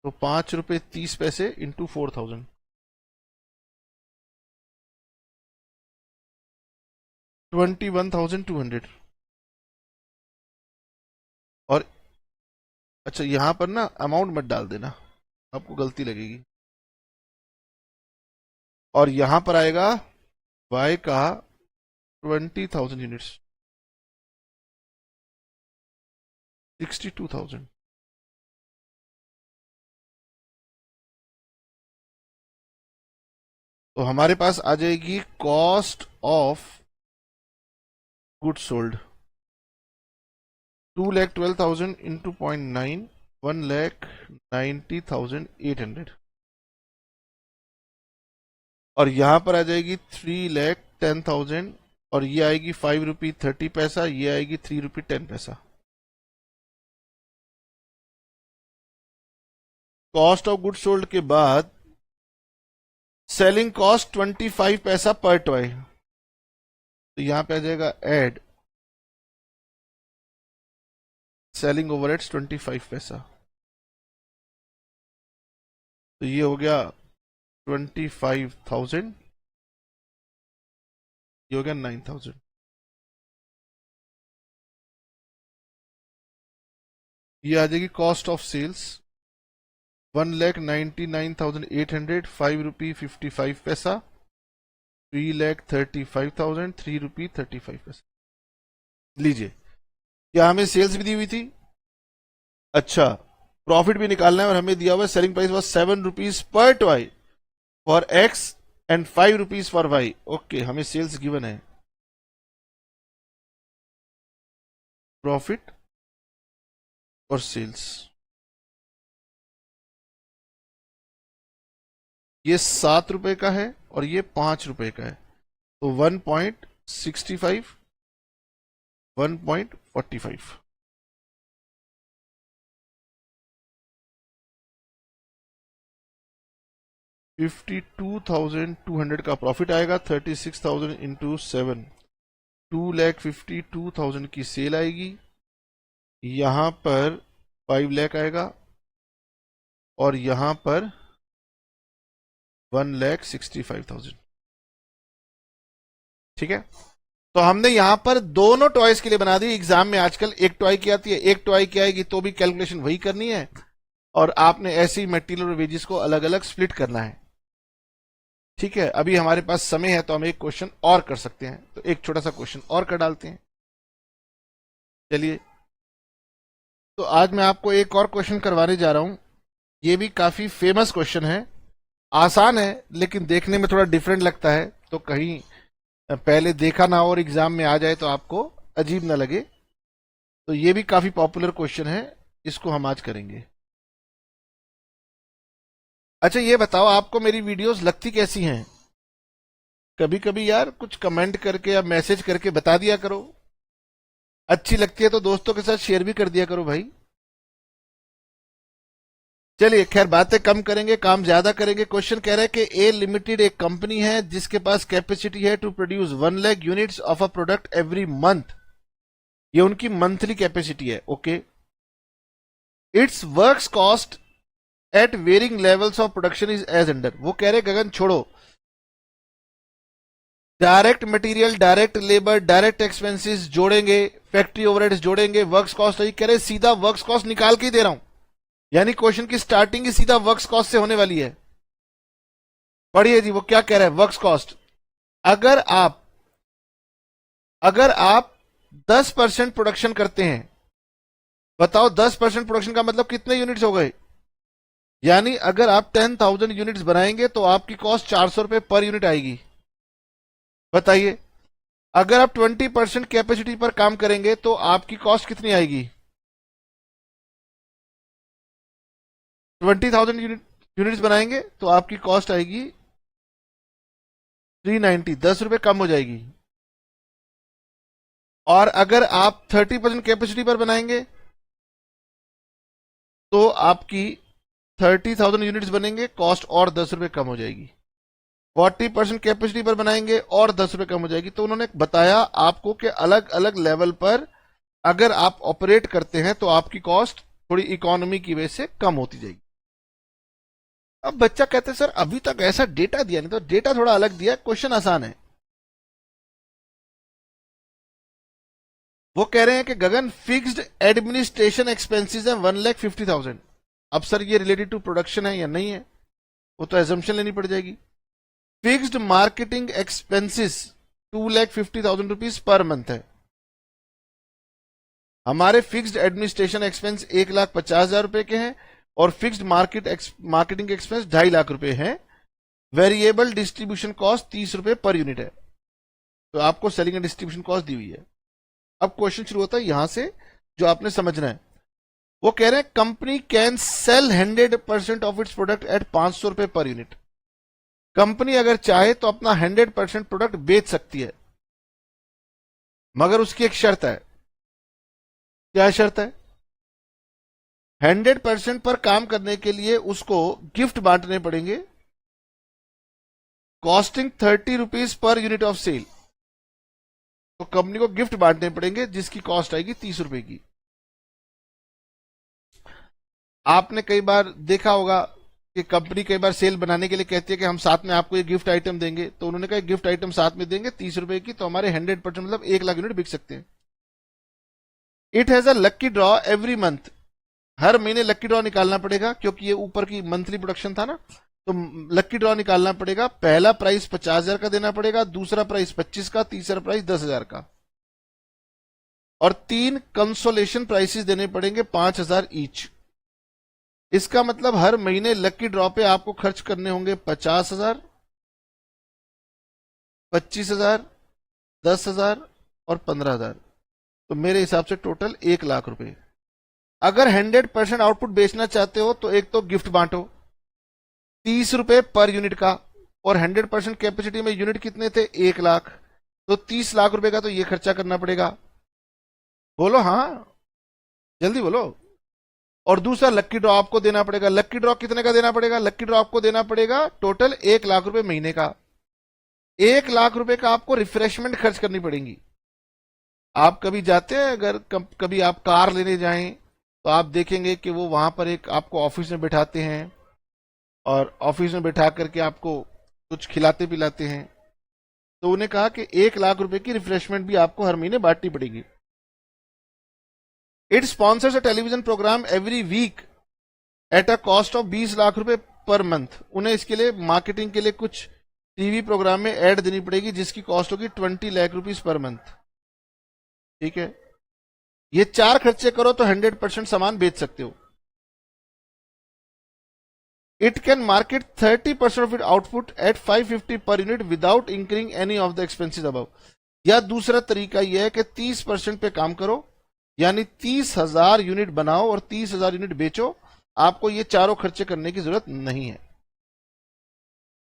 तो 5 रुपए 30 पैसे इंटू 4,000, 21,200। और अच्छा यहां पर ना अमाउंट मत डाल देना, आपको गलती लगेगी। और यहां पर आएगा वाई का 20,000 यूनिट्स, 62,000। तो हमारे पास आ जाएगी cost of goods sold 2,12,000 into 0.9, 1,90,800। और यहां पर आ जाएगी 3,10,000 और ये आएगी 5 रुपी 30 पैसा, ये आएगी 3 रुपी 10 पैसा। कॉस्ट ऑफ गुड्स सोल्ड के बाद सेलिंग कॉस्ट 25 पैसा पर टॉय, तो यहां पे आ जाएगा एड सेलिंग ओवरहेड्स 25 पैसा, तो ये हो गया 25,000, ये हो गया 9,000। ये आ जाएगी कॉस्ट ऑफ सेल्स 1,99,800, 5 रुपी 55 पैसा, 3,35,000, 3 रुपी 35 पैसा। लीजिए, क्या हमें सेल्स भी दी हुई थी? अच्छा, प्रॉफिट भी निकालना है और हमें दिया हुआ है सेलिंग प्राइस वॉज 7 रुपीज पर toy for x and 5 rupees for y. Okay, हमें सेल्स गिवन है, प्रॉफिट और सेल्स। ये 7 रुपए का है और ये 5 रुपए का है, तो 1.65, 1.45। $52,200 का प्रॉफिट आएगा, 36,000 इंटू 7, 2,52,000 की सेल आएगी। यहां पर 5 लाख आएगा और यहां पर 1,65,000। ठीक है, तो हमने यहां पर दोनों टॉयज के लिए बना दी। एग्जाम में आजकल एक टॉय की आती है, एक टॉय की आएगी, तो भी कैलकुलेशन वही करनी है और आपने ऐसे ही मटेरियल और वेजेस को अलग अलग स्प्लिट करना है। ठीक है, अभी हमारे पास समय है तो हम एक क्वेश्चन और कर सकते हैं, तो एक छोटा सा क्वेश्चन और कर डालते हैं। चलिए, तो आज मैं आपको एक और क्वेश्चन करवाने जा रहा हूं। ये भी काफी फेमस क्वेश्चन है, आसान है लेकिन देखने में थोड़ा डिफरेंट लगता है, तो कहीं पहले देखा ना हो और एग्जाम में आ जाए तो आपको अजीब ना लगे। तो ये भी काफी पॉपुलर क्वेश्चन है, इसको हम आज करेंगे। अच्छा ये बताओ, आपको मेरी वीडियोस लगती कैसी हैं? कभी कभी यार कुछ कमेंट करके या मैसेज करके बता दिया करो। अच्छी लगती है तो दोस्तों के साथ शेयर भी कर दिया करो भाई। चलिए खैर, बातें कम करेंगे, काम ज्यादा करेंगे। क्वेश्चन कह रहा है कि ए लिमिटेड एक कंपनी है जिसके पास कैपेसिटी है to produce 1 lakh units of a product every month. ये उनकी मंथली कैपेसिटी है। Okay, its works cost at varying levels of production is as under. वो कह रहे गगन छोड़ो, direct material, direct labour, direct expenses जोड़ेंगे, फैक्ट्री ओवरहेड्स जोड़ेंगे, वर्क्स कॉस्ट। कह रहे सीधा वर्क्स कॉस्ट निकाल के ही दे रहा हूं, यानी क्वेश्चन की स्टार्टिंग ही सीधा वर्क्स कॉस्ट से होने वाली है। पढ़िए जी, वो क्या कह रहा है। वर्क्स कॉस्ट, अगर आप 10% प्रोडक्शन करते हैं, बताओ 10% प्रोडक्शन का मतलब कितने यूनिट्स हो गए? यानी अगर आप 10,000 यूनिट्स बनाएंगे तो आपकी कॉस्ट 400 रुपए पर यूनिट आएगी। बताइए, अगर आप 20% कैपेसिटी पर काम करेंगे तो आपकी कॉस्ट कितनी आएगी? 20,000 यूनिट्स बनाएंगे तो आपकी कॉस्ट आएगी 390, 10 रुपए कम हो जाएगी। और अगर आप 30% कैपेसिटी पर बनाएंगे तो आपकी 30,000 यूनिट्स बनेंगे, कॉस्ट और 10 रुपए कम हो जाएगी। 40% कैपेसिटी पर बनाएंगे और 10 रुपए कम हो जाएगी। तो उन्होंने बताया आपको कि अलग अलग लेवल पर अगर आप ऑपरेट करते हैं तो आपकी कॉस्ट थोड़ी इकोनॉमी की वजह से कम होती जाएगी। अब बच्चा कहते हैं सर अभी तक ऐसा डेटा दिया नहीं, तो डेटा थोड़ा अलग दिया, क्वेश्चन आसान है। वो कह रहे हैं कि गगन फिक्स्ड एडमिनिस्ट्रेशन एक्सपेंसेस है 1,50,000। अब सर ये रिलेटेड टू प्रोडक्शन है या नहीं है, वो तो एजम्पशन लेनी पड़ जाएगी। Fixed marketing expenses 2,50,000 rupees per month है। हमारे फिक्स्ड एडमिनिस्ट्रेशन एक्सपेंस 1,50,000 रुपए के हैं और फिक्स्ड मार्केटिंग एक्सपेंस 2.5 लाख रुपए हैं। वेरिएबल डिस्ट्रीब्यूशन कॉस्ट 30 रुपए पर यूनिट है। तो आपको सेलिंग एंड डिस्ट्रीब्यूशन कॉस्ट दी हुई है। अब क्वेश्चन शुरू होता है यहां से, जो आपने समझना है। वो कह रहे हैं company can sell 100% of its product at 500 रुपए पर यूनिट। कंपनी अगर चाहे तो अपना 100% प्रोडक्ट बेच सकती है, मगर उसकी एक शर्त है। क्या शर्त है? 100% पर काम करने के लिए उसको गिफ्ट बांटने पड़ेंगे, costing 30 rupees per unit of sale. तो कंपनी को गिफ्ट बांटने पड़ेंगे जिसकी कॉस्ट आएगी 30 रुपए की। आपने कई बार देखा होगा कि कंपनी कई बार सेल बनाने के लिए कहती है कि हम साथ में आपको ये गिफ्ट आइटम देंगे, तो उन्होंने कहा गिफ्ट आइटम साथ में देंगे 30 रुपए की, तो हमारे 100% मतलब 1 लाख यूनिट बिक सकते हैं। It has a lucky draw every month. हर महीने लक्की ड्रॉ निकालना पड़ेगा, क्योंकि ये ऊपर की मंथली प्रोडक्शन था ना, तो लक्की ड्रॉ निकालना पड़ेगा। पहला प्राइस 50,000 का देना पड़ेगा, दूसरा प्राइस 25 का, तीसरा प्राइस 10,000 का, और 3 कंसोलेशन प्राइसेस देने पड़ेंगे 5,000 ईच। इसका मतलब हर महीने लक्की ड्रॉ पे आपको खर्च करने होंगे 50,000, 25,000, 10,000 और 15,000। तो मेरे हिसाब से टोटल 1 लाख रुपए। अगर 100% आउटपुट बेचना चाहते हो तो एक तो गिफ्ट बांटो 30 रुपए पर यूनिट का, और 100% कैपेसिटी में यूनिट कितने थे? 1 लाख। तो 30 लाख रुपए का तो ये खर्चा करना पड़ेगा। बोलो हाँ, जल्दी बोलो। और दूसरा लक्की ड्रॉ आपको देना पड़ेगा। लक्की ड्रॉ कितने का देना पड़ेगा? लक्की ड्रॉ आपको देना पड़ेगा टोटल 1 लाख रुपए महीने का। 1 लाख रुपए का आपको रिफ्रेशमेंट खर्च करनी पड़ेगी। आप कभी जाते हैं, अगर कभी आप कार लेने जाएं तो आप देखेंगे कि वो वहां पर एक आपको ऑफिस में बिठाते हैं और ऑफिस में बिठा करके आपको कुछ खिलाते पिलाते हैं। तो उन्हें कहा कि 1 लाख रुपए की रिफ्रेशमेंट भी आपको हर महीने बांटनी पड़ेगी। It sponsors a television programme every week at a cost of 20 lakh रुपए पर मंथ। उन्हें इसके लिए मार्केटिंग के लिए कुछ टीवी प्रोग्राम में ऐड देनी पड़ेगी जिसकी कॉस्ट होगी 20 लाख रुपीस पर मंथ। ठीक है, ये 4 खर्चे करो तो 100% सामान बेच सकते हो। It can market 30% of it output at 550 per unit without incurring any of the expenses above. या दूसरा तरीका यह है कि 30% पे काम करो, यानी 30,000 यूनिट बनाओ और 30,000 यूनिट बेचो, आपको ये चारों खर्चे करने की जरूरत नहीं है।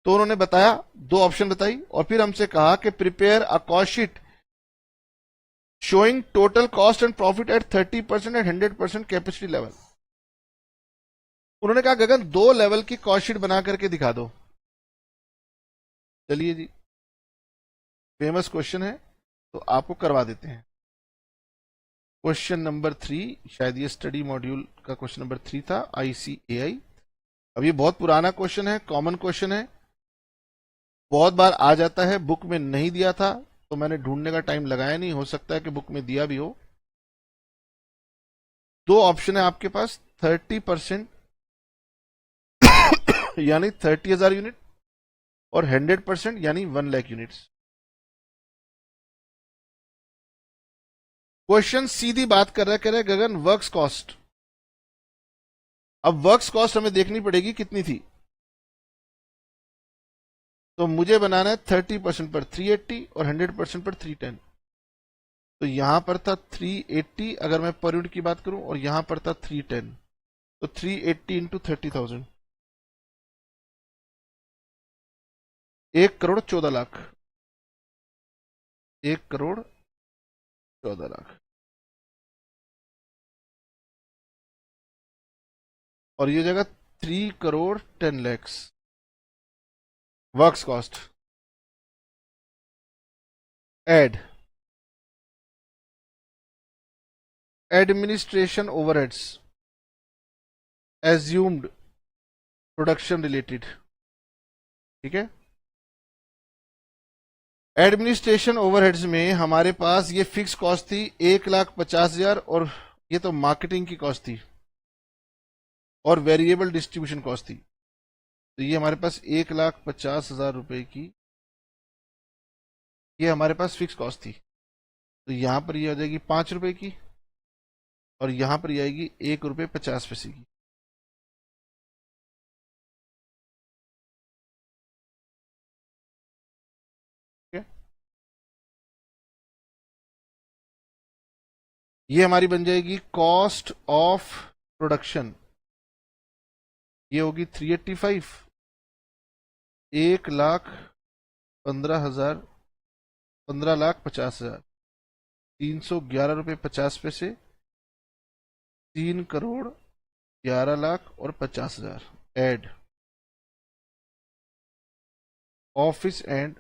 तो उन्होंने बताया, 2 ऑप्शन बताई और फिर हमसे कहा कि prepare a cost sheet showing total cost and profit at 30% and 100% capacity level. उन्होंने कहा गगन 2 लेवल की कॉस्ट शीट बना करके दिखा दो। चलिए जी, फेमस क्वेश्चन है तो आपको करवा देते हैं। क्वेश्चन नंबर 3, शायद ये स्टडी मॉड्यूल का क्वेश्चन नंबर 3 था, ICAI। अब ये बहुत पुराना क्वेश्चन है, कॉमन क्वेश्चन है, बहुत बार आ जाता है, बुक में नहीं दिया था तो मैंने ढूंढने का टाइम लगाया नहीं, हो सकता है कि बुक में दिया भी हो। 2 ऑप्शन है आपके पास, 30% यानी 30,000 यूनिट और 100% यानी 1 लाख यूनिट्स। क्वेश्चन सीधी बात कर रहा है, कह रहा है गगन वर्क्स कॉस्ट। अब वर्क्स कॉस्ट हमें देखनी पड़ेगी कितनी थी, तो मुझे बनाना है 30% पर 380 और 100% पर 310। तो यहां पर था 380 अगर मैं पर यूनिट की बात करूं, और यहां पर था 310, तो 380 इंटू 30,000, 1,14,00,000, 1,14,00,000। और ये जगह 3,10,00,000 works cost. Add administration overheads assumed production related. ठीक है, एडमिनिस्ट्रेशन ओवरहेड्स में हमारे पास ये फिक्स कॉस्ट थी 1,50,000 और ये तो मार्केटिंग की कॉस्ट थी और वेरिएबल डिस्ट्रीब्यूशन कॉस्ट थी। तो ये हमारे पास 1,50,000 रुपए की ये हमारे पास फिक्स कॉस्ट थी। तो यहां पर ये हो जाएगी 5 रुपए की और यहां पर ये आएगी 1 रुपए 50 पैसे की। ये हमारी बन जाएगी कॉस्ट ऑफ प्रोडक्शन, ये होगी 385, 1,15,000, 15,50,000, 311 रुपए 50 पैसे, 3,11,00,000 और 50,000। Add office and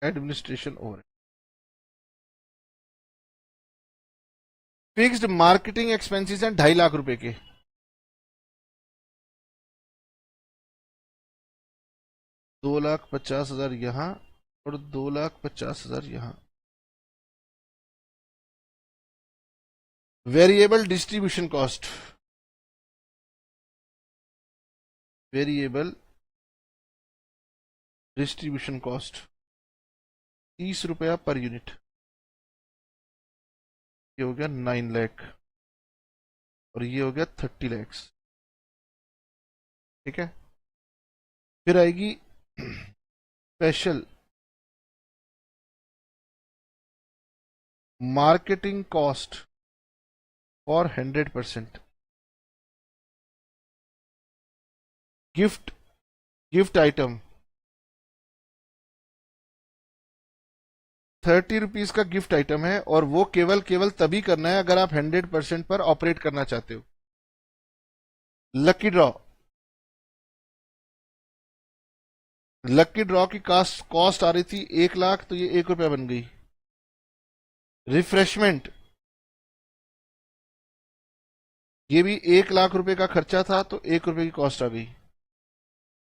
administration over. Fixed marketing expenses हैं 2.5 लाख रुपए के। 2,50,000 यहां और 2,50,000 यहां। Variable distribution cost, variable distribution cost 30 रुपया पर यूनिट, ये हो गया 9 लाख और ये हो गया 30 लाख। ठीक है, फिर आएगी special marketing cost for 100%। Gift item 30 rupees का गिफ्ट आइटम है और वो केवल तभी करना है अगर आप 100% पर ऑपरेट करना चाहते हो। लकी ड्रॉ की कॉस्ट आ रही थी 1 लाख, तो ये 1 रुपया बन गई। रिफ्रेशमेंट, ये भी 1 लाख रुपए का खर्चा था तो 1 रुपए की कॉस्ट आ गई।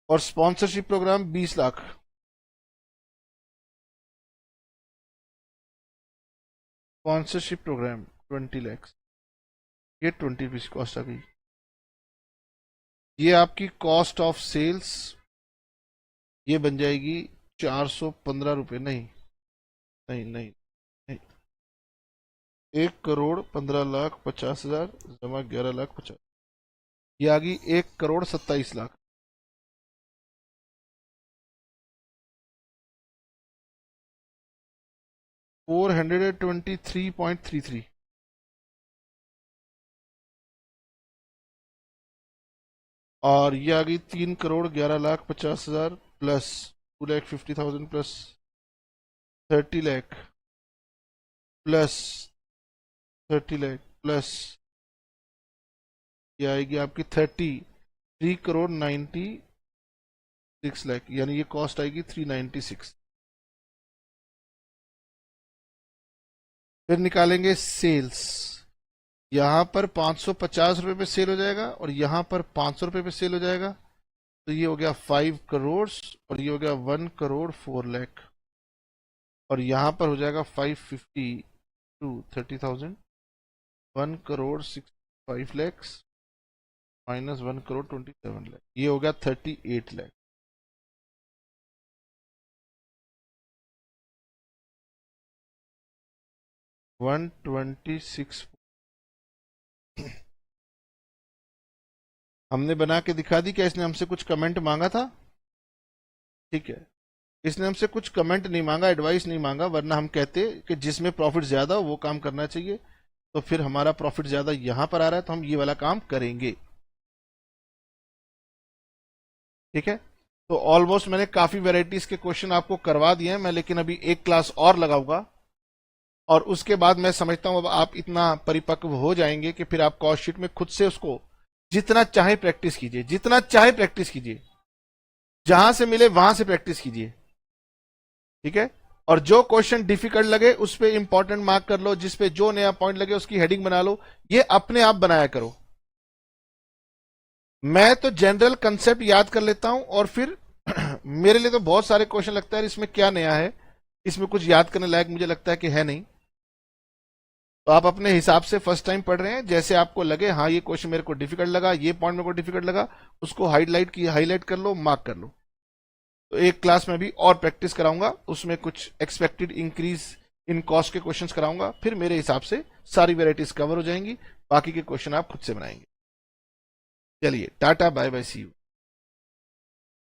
और sponsorship programme 20 lakh, sponsorship programme 20 lakh, ये 20 रुपीज कॉस्ट आ गई। ये आपकी कॉस्ट ऑफ सेल्स, ये बन जाएगी ₹415 नहीं, नहीं नहीं नहीं, 1,15,50,000 जमा 11,50,000, ये आ गई 1,27,00,000। 423.33। और ये आ गई 3,11,50,000 plus 2,50,000 plus 30 lakh plus 30 lakh plus ये आएगी आपकी 3,96,00,000, यानी ये कॉस्ट आएगी 396। फिर निकालेंगे सेल्स। यहां पर 550 रुपए पे सेल हो जाएगा और यहां पर 500 रुपए पे सेल हो जाएगा, तो ये हो गया 5 करोड़ और ये हो गया 1,04,00,000, और यहां पर हो जाएगा 550 टू 30,000, 1,65,00,000 माइनस 1,27,00,000, ये हो गया 38 लाख। $126 हमने बना के दिखा दी। क्या इसने हमसे कुछ कमेंट मांगा था? ठीक है, इसने हमसे कुछ कमेंट नहीं मांगा, एडवाइस नहीं मांगा, वरना हम कहते कि जिसमें प्रॉफिट ज्यादा हो वो काम करना चाहिए। तो फिर हमारा प्रॉफिट ज्यादा यहां पर आ रहा है तो हम ये वाला काम करेंगे। ठीक है, तो ऑलमोस्ट मैंने काफी वेराइटीज के क्वेश्चन आपको करवा दिए हैं मैं, लेकिन अभी एक क्लास और लगाऊंगा और उसके बाद मैं समझता हूं अब आप इतना परिपक्व हो जाएंगे कि फिर आप कॉस्ट शीट में खुद से उसको जितना चाहे प्रैक्टिस कीजिए, जितना चाहे प्रैक्टिस कीजिए, जहां से मिले वहां से प्रैक्टिस कीजिए। ठीक है, और जो क्वेश्चन डिफिकल्ट लगे उस पर इंपॉर्टेंट मार्क कर लो, जिस पे जो नया पॉइंट लगे उसकी हेडिंग बना लो, ये अपने आप बनाया करो। मैं तो जनरल कंसेप्ट याद कर लेता हूं और फिर मेरे लिए तो बहुत सारे क्वेश्चन लगता है इसमें क्या नया है, इसमें कुछ याद करने लायक मुझे लगता है कि है नहीं। तो आप अपने हिसाब से फर्स्ट टाइम पढ़ रहे हैं, जैसे आपको लगे हाँ ये क्वेश्चन मेरे को डिफिकल्ट लगा, ये पॉइंट मेरे को डिफिकल्ट लगा, उसको हाईलाइट कर लो, मार्क कर लो। तो एक क्लास में भी और प्रैक्टिस कराऊंगा, उसमें कुछ एक्सपेक्टेड इंक्रीज इन कॉस्ट के क्वेश्चंस कराऊंगा, फिर मेरे हिसाब से सारी वेराइटीज कवर हो जाएंगी, बाकी के क्वेश्चन आप खुद से बनाएंगे। चलिए टाटा, बाय बाय, सी यू।